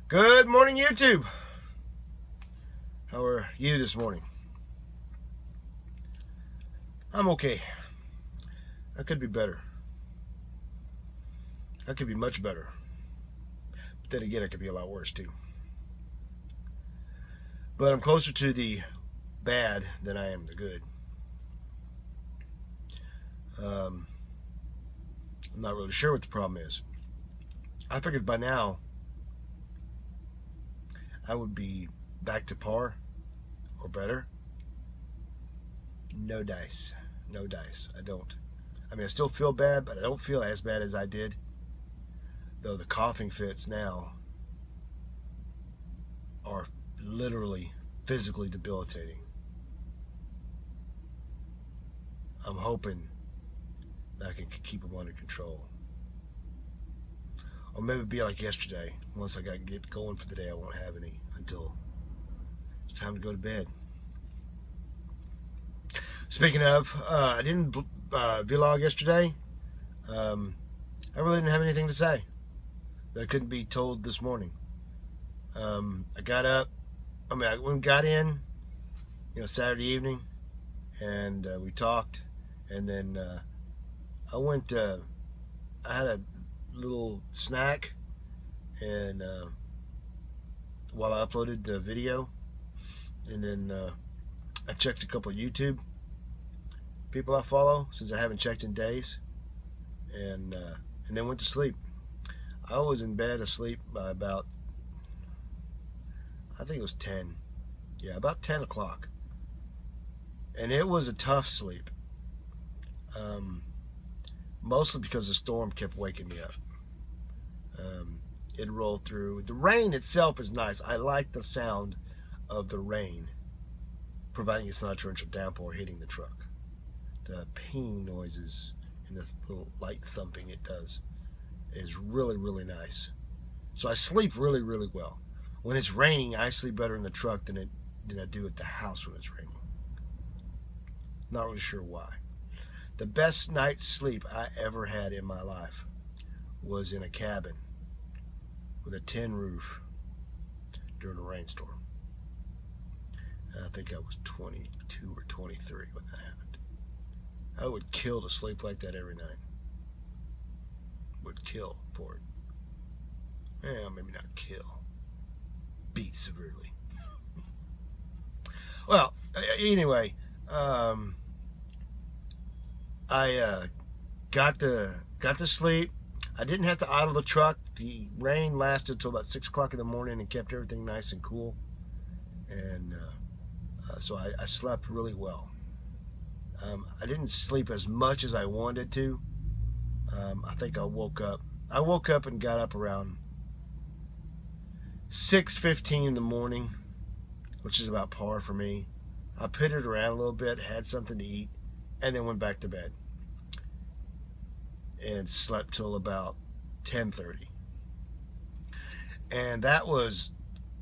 Good morning, YouTube. How are you this morning? I'm okay. I could be better. I could be much better. But then again, I could be a lot worse too. But I'm closer to the bad than I am the good. I'm not really sure what the problem is. I figured by now I would be back to par or better. No dice. No dice. I don't. I mean, I still feel bad, but I don't feel as bad as I did. Though the coughing fits now are literally, physically debilitating. I'm hoping that I can keep them under control. Or maybe it'll be like yesterday. Once I get going for the day, I won't have any until it's time to go to bed. Speaking of, I didn't vlog yesterday. I really didn't have anything to say that I couldn't be told this morning. I got up. I got in, Saturday evening, and we talked, and then I went. I had a little snack, and while I uploaded the video, and then I checked a couple of YouTube people I follow since I haven't checked in days, and then went to sleep. I was in bed asleep by about, I think it was 10. Yeah, about 10 o'clock. And it was a tough sleep. Mostly because the storm kept waking me up. It rolled through. The rain itself is nice. I like the sound of the rain, providing it's not a torrential downpour hitting the truck. The ping noises and the little light thumping it does is really, really nice. So I sleep really, really well. When it's raining, I sleep better in the truck than I do at the house when it's raining. Not really sure why. The best night's sleep I ever had in my life was in a cabin with a tin roof during a rainstorm. And I think I was 22 or 23 when that happened. I would kill to sleep like that every night. Would kill for it. Well, maybe not kill. Beat severely. Well, anyway, I got to sleep. I didn't have to idle the truck. The rain lasted till about 6 o'clock in the morning and kept everything nice and cool. And so I slept really well. I didn't sleep as much as I wanted to. I think I woke up and got up around 6:15 in the morning, which is about par for me. I pittered around a little bit, had something to eat, and then went back to bed and slept till about 10:30. And that was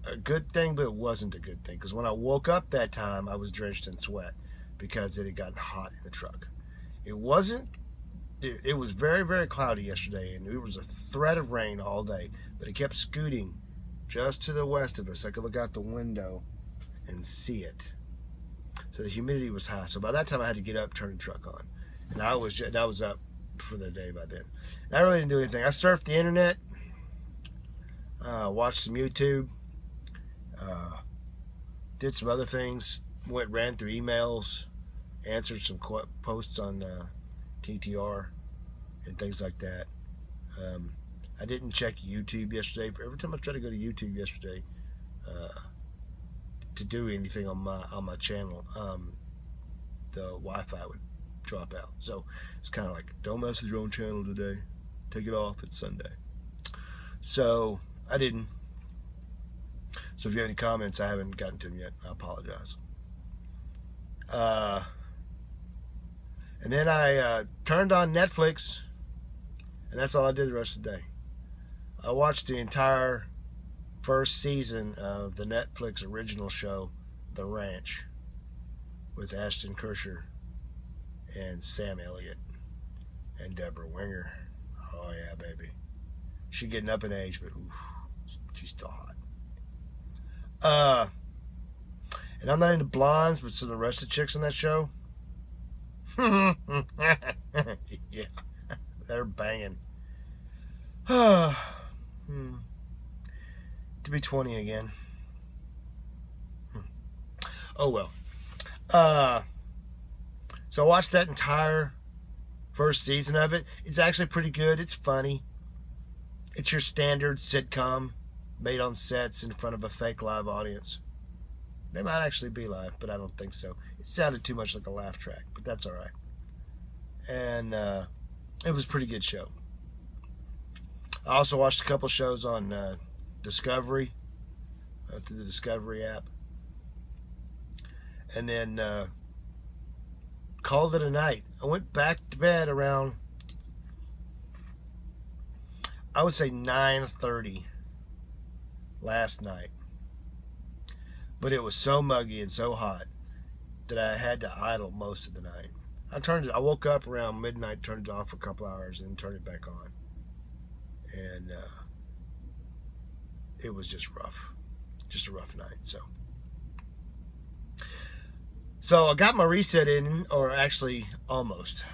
a good thing, but it wasn't a good thing, because when I woke up that time, I was drenched in sweat because it had gotten hot in the truck. It was very, very cloudy yesterday, and there was a threat of rain all day, but it kept scooting just to the west of us. I could look out the window and see it. So the humidity was high. So by that time, I had to get up, turn the truck on, and I was up for the day by then. And I really didn't do anything. I surfed the internet, watched some YouTube, did some other things, ran through emails, answered some posts on TTR and things like that. I didn't check YouTube yesterday. Every time I tried to go to YouTube yesterday to do anything on my channel, the Wi-Fi would drop out. So it's kind of like, don't mess with your own channel today. Take it off. It's Sunday. So I didn't. So if you have any comments, I haven't gotten to them yet. I apologize. And then I turned on Netflix, and that's all I did the rest of the day. I watched the entire first season of the Netflix original show, The Ranch, with Ashton Kutcher and Sam Elliott and Deborah Winger. Oh yeah, baby. She's getting up in age, but oof, She's still hot. And I'm not into blondes, but so the rest of the chicks on that show, yeah, they're banging. To be 20 again. Oh well. So I watched that entire first season of it. It's actually pretty good. It's funny. It's your standard sitcom made on sets in front of a fake live audience. They might actually be live, but I don't think so. It sounded too much like a laugh track, but that's all right. And it was a pretty good show. I also watched a couple shows on Discovery, through the Discovery app. And then called it a night. I went back to bed around, I would say 9:30 last night. But it was so muggy and so hot that I had to idle most of the night. I woke up around midnight, turned it off for a couple hours, and turned it back on. And it was just rough. Just a rough night. So I got my reset in, or actually almost.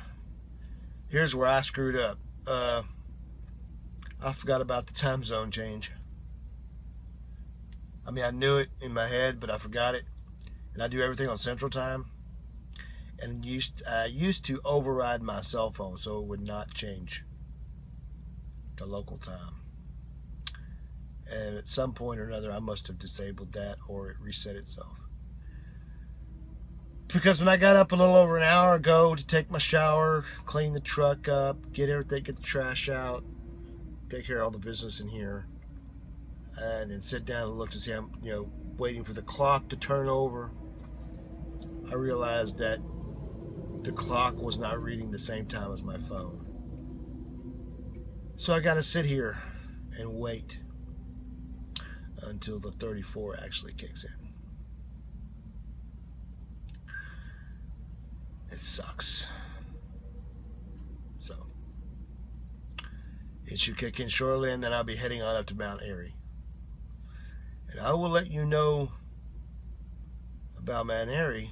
Here's where I screwed up. I forgot about the time zone change. I mean, I knew it in my head, but I forgot it. And I do everything on Central Time. And I used to override my cell phone so it would not change to local time. And at some point or another, I must have disabled that, or it reset itself. Because when I got up a little over an hour ago to take my shower, clean the truck up, get the trash out, take care of all the business in here, and then sit down and look to see I'm, waiting for the clock to turn over, I realized that the clock was not reading the same time as my phone. So I got to sit here and wait until the 34 actually kicks in. It sucks. So it should kick in shortly, and then I'll be heading on up to Mount Airy. And I will let you know about Mount Airy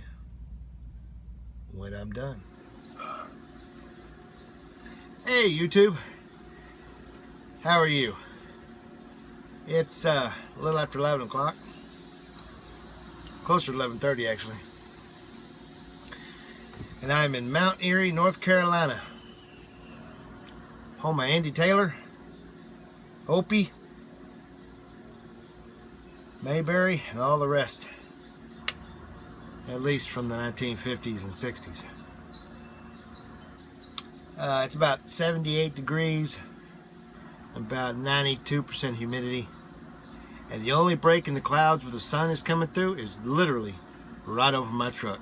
when I'm done. Hey YouTube, how are you? It's a little after 11 o'clock, closer to 11:30 actually. And I'm in Mount Airy, North Carolina, home of Andy Taylor, Opie, Mayberry, and all the rest, at least from the 1950s and 60s. It's about 78 degrees, about 92% humidity, and the only break in the clouds where the sun is coming through is literally right over my truck.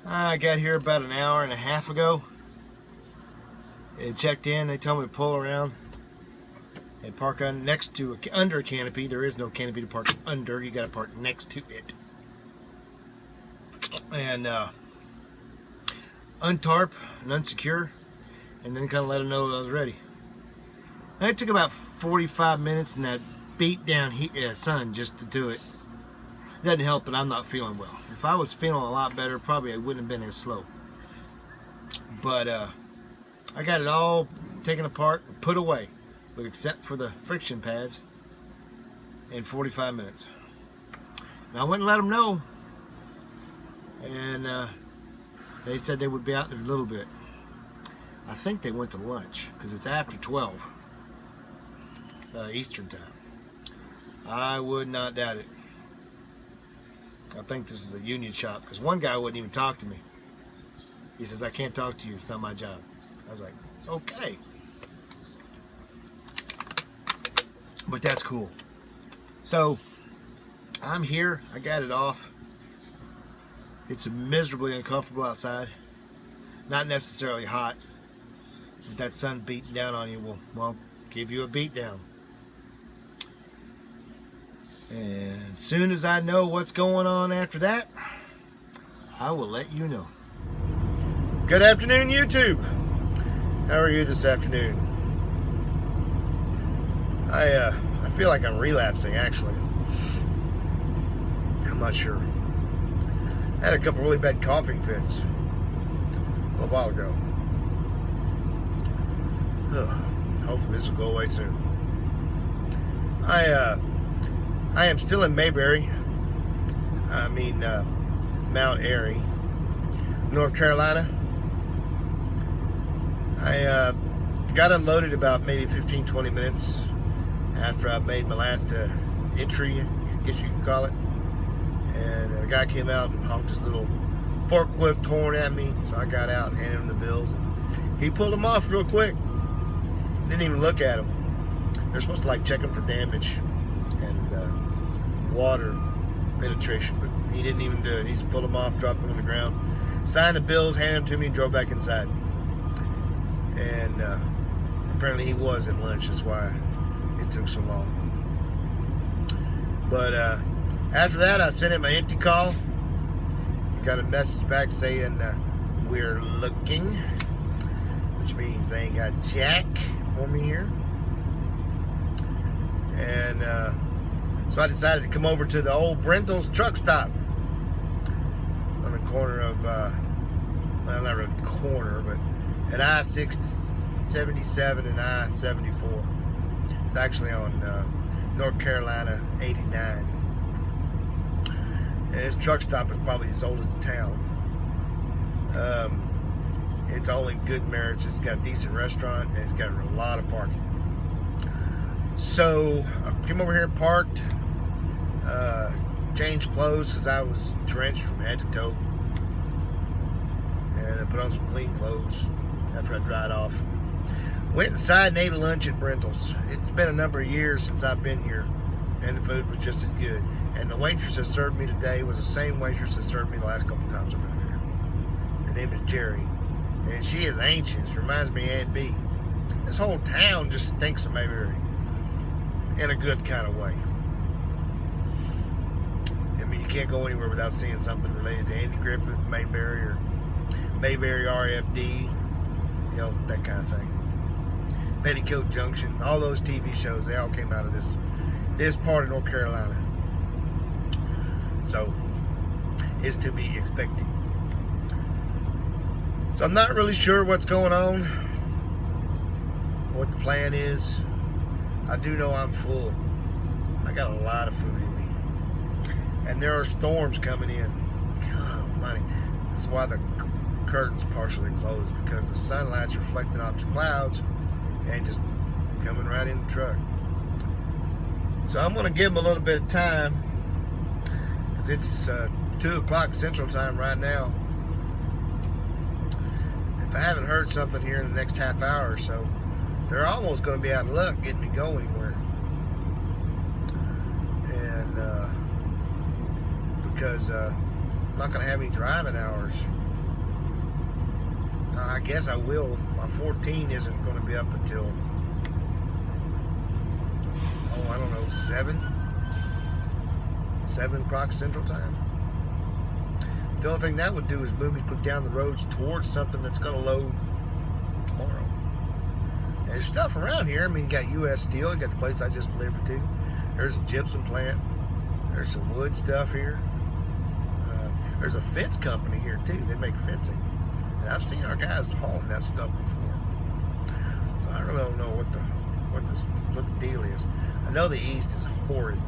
I got here about an hour and a half ago. They checked in. They told me to pull around and park under a canopy. There is no canopy to park under. You got to park next to it. And untarp and unsecure, and then kind of let them know I was ready. And it took about 45 minutes in that beat down sun just to do it. Doesn't help, but I'm not feeling well. If I was feeling a lot better, probably I wouldn't have been as slow. But I got it all taken apart and put away, except for the friction pads, in 45 minutes. And I went and let them know, and they said they would be out in a little bit. I think they went to lunch because it's after 12 Eastern time. I would not doubt it. I think this is a union shop, because one guy wouldn't even talk to me. He says, I can't talk to you, it's not my job. I was like, okay. But that's cool. So I'm here, I got it off. It's miserably uncomfortable outside. Not necessarily hot. If that sun beating down on you will give you a beat down. And as soon as I know what's going on after that, I will let you know. Good afternoon, YouTube. How are you this afternoon? I feel like I'm relapsing, actually. I'm not sure. I had a couple really bad coughing fits a little while ago. Hopefully this will go away soon. I am still in Mayberry. Mount Airy, North Carolina. I got unloaded about maybe 15-20 minutes after I made my last entry, I guess you could call it. And a guy came out and honked his little forklift horn at me, so I got out and handed him the bills. He pulled them off real quick. Didn't even look at them. They're supposed to like check them for damage and water penetration, but he didn't even do it. He just pulled them off, dropped them on the ground, signed the bills, handed them to me, and drove back inside. And apparently he was at lunch. That's why it took so long. But after that, I sent him an empty call. He got a message back saying we're looking, which means they ain't got jack for me here. And so I decided to come over to the old Brental's truck stop on the corner of, well, not really the corner, but at I-677 and I-74. It's actually on North Carolina 89. And this truck stop is probably as old as the town. It's all in good merits. It's got a decent restaurant and it's got a lot of parking. So I came over here, parked, changed clothes because I was drenched from head to toe, and I put on some clean clothes after I dried off. Went inside and ate lunch at Brental's. It's been a number of years since I've been here, and the food was just as good. And the waitress that served me today was the same waitress that served me the last couple times I've been here. Her name is Jerry, and she is ancient. She reminds me of Aunt B. This whole town just stinks of Mayberry in a good kind of way. I mean, you can't go anywhere without seeing something related to Andy Griffith, Mayberry, or Mayberry RFD, you know, that kind of thing. Petticoat Junction, all those TV shows, they all came out of this part of North Carolina. So, it's to be expected. So I'm not really sure what's going on, what the plan is. I do know I'm full. I got a lot of food in me. And there are storms coming in. God almighty. That's why the curtain's partially closed, because the sunlight's reflecting off the clouds and just coming right in the truck. So I'm going to give them a little bit of time, because it's 2 o'clock Central Time right now. If I haven't heard something here in the next half hour or so, they're almost going to be out of luck getting me going anywhere. And because I'm not going to have any driving hours. I guess I will. My 14 isn't going to be up until, I don't know, 7 o'clock Central Time. The only thing that would do is move me down the roads towards something that's going to load tomorrow. And there's stuff around here. I mean, you got U.S. Steel. You got the place I just delivered to. There's a gypsum plant. There's some wood stuff here. There's a fence company here too. They make fencing. And I've seen our guys hauling that stuff before. So I really don't know what the deal is. I know the East is horrid.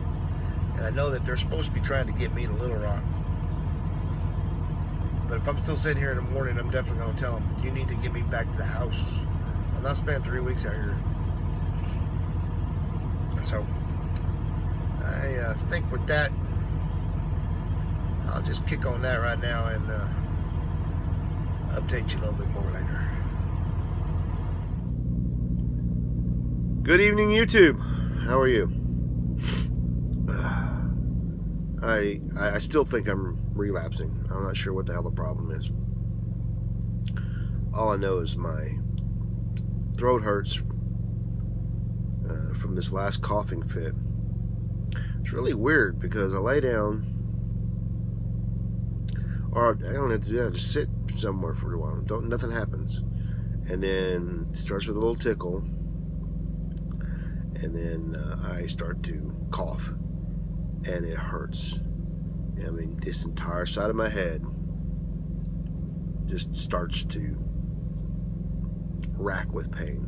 And I know that they're supposed to be trying to get me to Little Rock. But if I'm still sitting here in the morning, I'm definitely going to tell them, you need to get me back to the house. I'm not spending 3 weeks out here. So, I think with that, I'll just kick on that right now and update you a little bit more later. Good evening, YouTube. How are you? I still think I'm relapsing. I'm not sure what the hell the problem is. All I know is my throat hurts from this last coughing fit. It's really weird because I lay down, or I don't have to do that. I just sit somewhere for a while. Nothing happens, and then it starts with a little tickle, and then I start to cough, and it hurts. I mean, this entire side of my head just starts to rack with pain.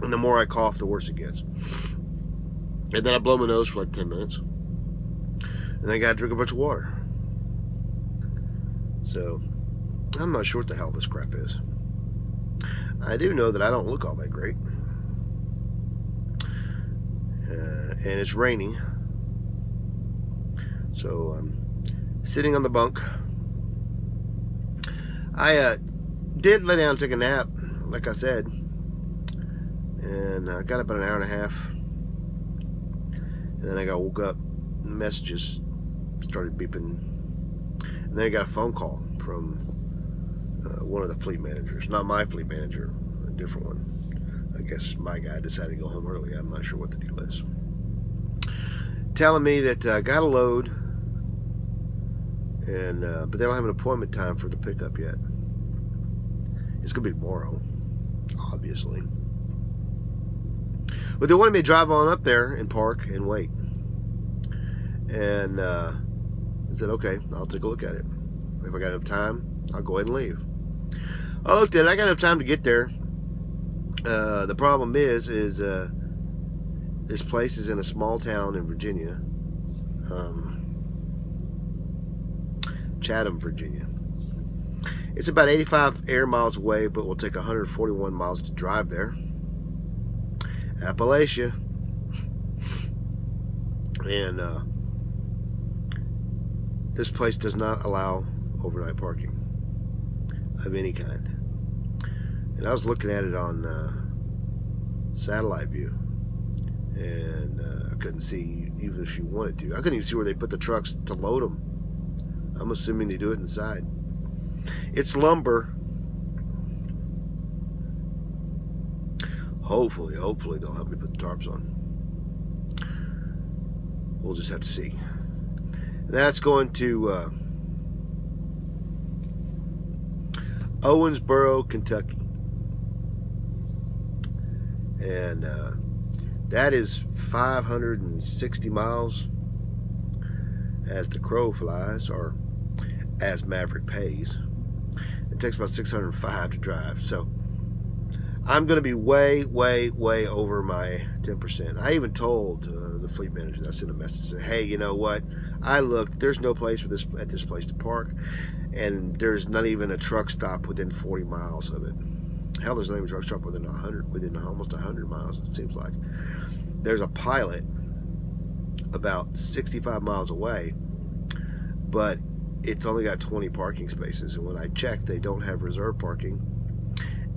And the more I cough, the worse it gets. And then I blow my nose for like 10 minutes. And then I gotta drink a bunch of water. So, I'm not sure what the hell this crap is. I do know that I don't look all that great. And it's raining. So, I'm sitting on the bunk. I did lay down and take a nap, like I said. And I got about an hour and a half. And then I got woke up. Messages started beeping. And then I got a phone call from one of the fleet managers. Not my fleet manager, a different one. I guess my guy decided to go home early. I'm not sure what the deal is. Telling me that I got a load. And but they don't have an appointment time for the pickup yet. It's going to be tomorrow, obviously. But they wanted me to drive on up there and park and wait. And I said, okay, I'll take a look at it. If I got enough time, I'll go ahead and leave. I looked at it. I got enough time to get there. The problem is this place is in a small town in Virginia. Chatham, Virginia. It's about 85 air miles away, but will take 141 miles to drive there. Appalachia. And this place does not allow overnight parking of any kind. And I was looking at it on satellite view, and I couldn't see even if you wanted to. I couldn't even see where they put the trucks to load them. I'm assuming they do it inside. It's lumber. Hopefully they'll help me put the tarps on. We'll just have to see. And that's going to Owensboro, Kentucky. And that is 560 miles as the crow flies, or as Maverick pays. It takes about 605 to drive. So I'm going to be way over my 10%. I even told the fleet manager, I sent a message, said, hey, you know what? I looked, there's no place for this at this place to park, and there's not even a truck stop within 40 miles of it. Hell, there's not even a truck stop within almost 100 miles, it seems like. There's a Pilot about 65 miles away, but it's only got 20 parking spaces, and when I checked, they don't have reserve parking.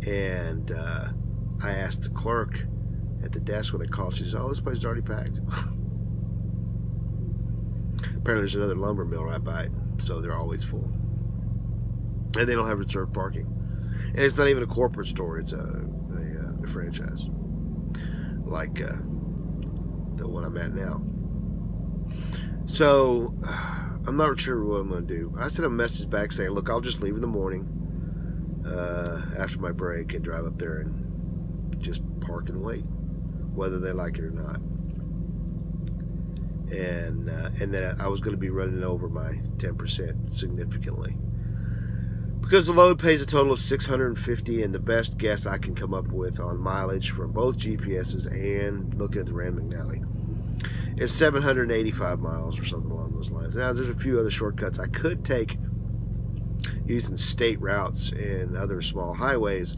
And I asked the clerk at the desk when they called. She said, oh, this place is already packed. Apparently there's another lumber mill right by it, so they're always full. And they don't have reserved parking. And it's not even a corporate store. It's a franchise, like the one I'm at now. So I'm not sure what I'm going to do. I sent a message back saying, look, I'll just leave in the morning after my break and drive up there and just park and wait, whether they like it or not. And then I was going to be running over my 10% significantly, because the load pays a total of $650, and the best guess I can come up with on mileage from both GPSs and looking at the Rand McNally is 785 miles or something along those lines. Now, there's a few other shortcuts I could take using state routes and other small highways.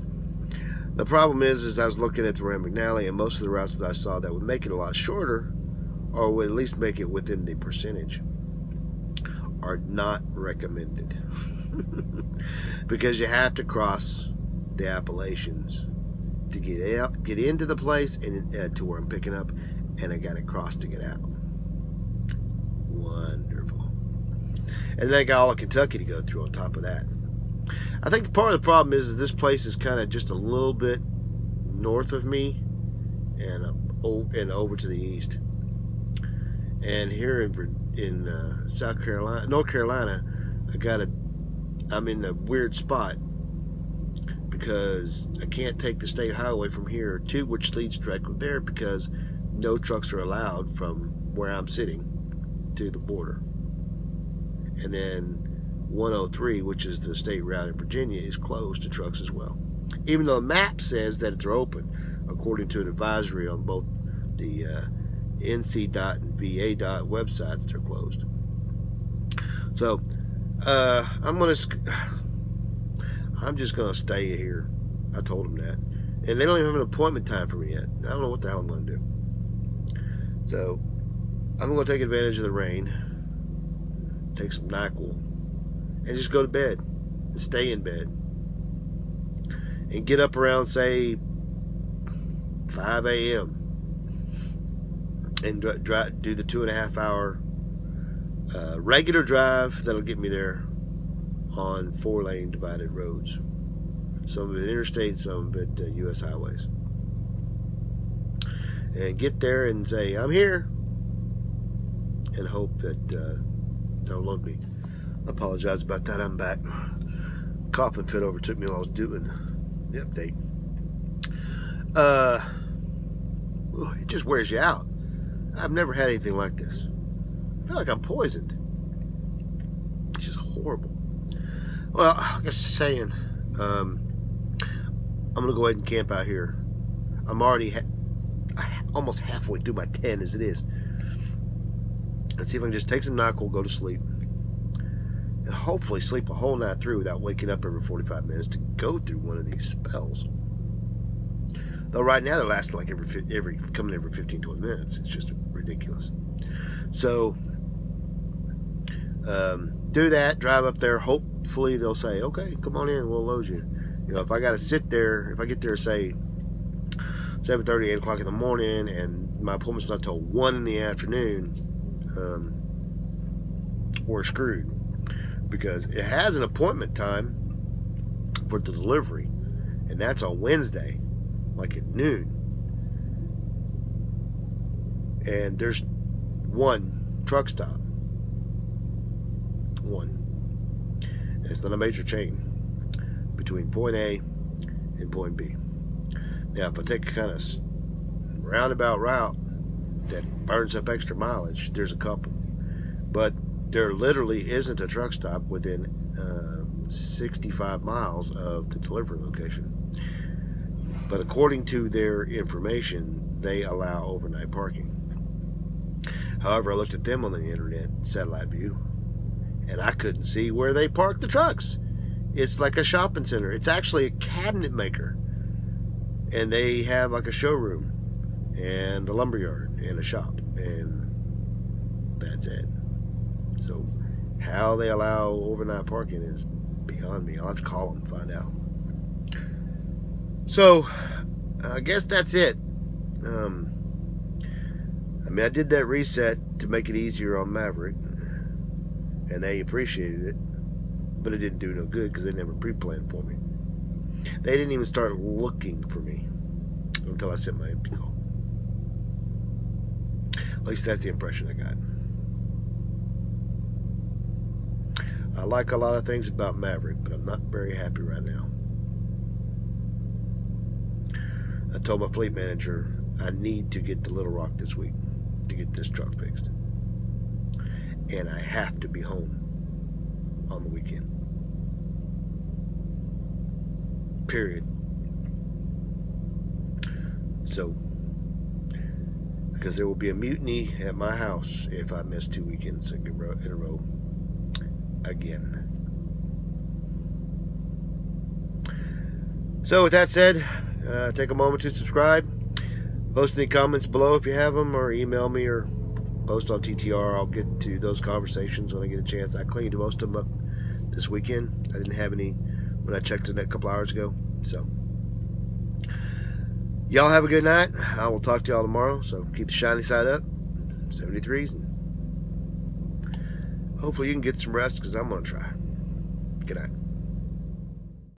The problem is I was looking at the Rand McNally, and most of the routes that I saw that would make it a lot shorter, or would at least make it within the percentage, are not recommended. Because you have to cross the Appalachians to get out, get into the place, and to where I'm picking up, and I got to cross to get out. Wonderful. And then I got all of Kentucky to go through on top of that. I think part of the problem is this place is kind of just a little bit north of me, and over to the east. And here in North Carolina, I'm in a weird spot, because I can't take the state highway from here to which leads directly there because no trucks are allowed from where I'm sitting to the border. And then 103, which is the state route in Virginia, is closed to trucks as well. Even though the map says that they're open, according to an advisory on both the NC.dot and VA.dot websites, they're closed. So I'm just gonna stay here. I told them that, and they don't even have an appointment time for me yet. I don't know what the hell I'm gonna do. So I'm gonna take advantage of the rain, take some NyQuil, and just go to bed and stay in bed and get up around, say, 5 a.m. and do the 2.5 hour regular drive that'll get me there on 4-lane divided roads. Some of it interstate, some of it U.S. highways. And get there and say, I'm here, and hope that they'll load me. I apologize about that. I'm back. Coughing fit overtook me while I was doing the update. It just wears you out. I've never had anything like this. I feel like I'm poisoned. It's just horrible. Well, like I was saying, I'm going to go ahead and camp out here. I'm already almost halfway through my 10 as it is. Let's see if I can just take some NyQuil, go to sleep, and hopefully sleep a whole night through without waking up every 45 minutes to go through one of these spells. Though right now they're lasting like every 15, 20 minutes. It's just ridiculous. So do that, drive up there. Hopefully they'll say, okay, come on in, we'll load you. You know, if I got to sit there, if I get there, say 7:30, 8 o'clock in the morning, and my appointment's not till 1 in the afternoon, we're screwed, because it has an appointment time for the delivery, and that's on Wednesday, like at noon. And there's one truck stop. One. And it's not a major chain between point A and point B. Now, if I take a kind of roundabout route that burns up extra mileage, there's a couple. But there literally isn't a truck stop within 65 miles of the delivery location. But according to their information, they allow overnight parking. However, I looked at them on the internet, satellite view, and I couldn't see where they parked the trucks. It's like a shopping center. It's actually a cabinet maker. And they have like a showroom and a lumberyard and a shop, and that's it. So how they allow overnight parking is beyond me. I'll have to call them and find out. So I guess that's it. I did that reset to make it easier on Maverick, and they appreciated it, but it didn't do no good because they never pre-planned for me. They didn't even start looking for me until I sent my empty call. At least that's the impression I got. I like a lot of things about Maverick, but I'm not very happy right now. I told my fleet manager I need to get to Little Rock this week to get this truck fixed. And I have to be home on the weekend. Period. So, because there will be a mutiny at my house if I miss 2 weekends in a row again. So with that said, take a moment to subscribe. Post any comments below if you have them, or email me, or post on TTR. I'll get to those conversations when I get a chance. I cleaned most of them up this weekend. I didn't have any when I checked it a couple hours ago. So y'all have a good night. I will talk to y'all tomorrow. So keep the shiny side up. 73s, and hopefully you can get some rest, because I'm going to try. Good night.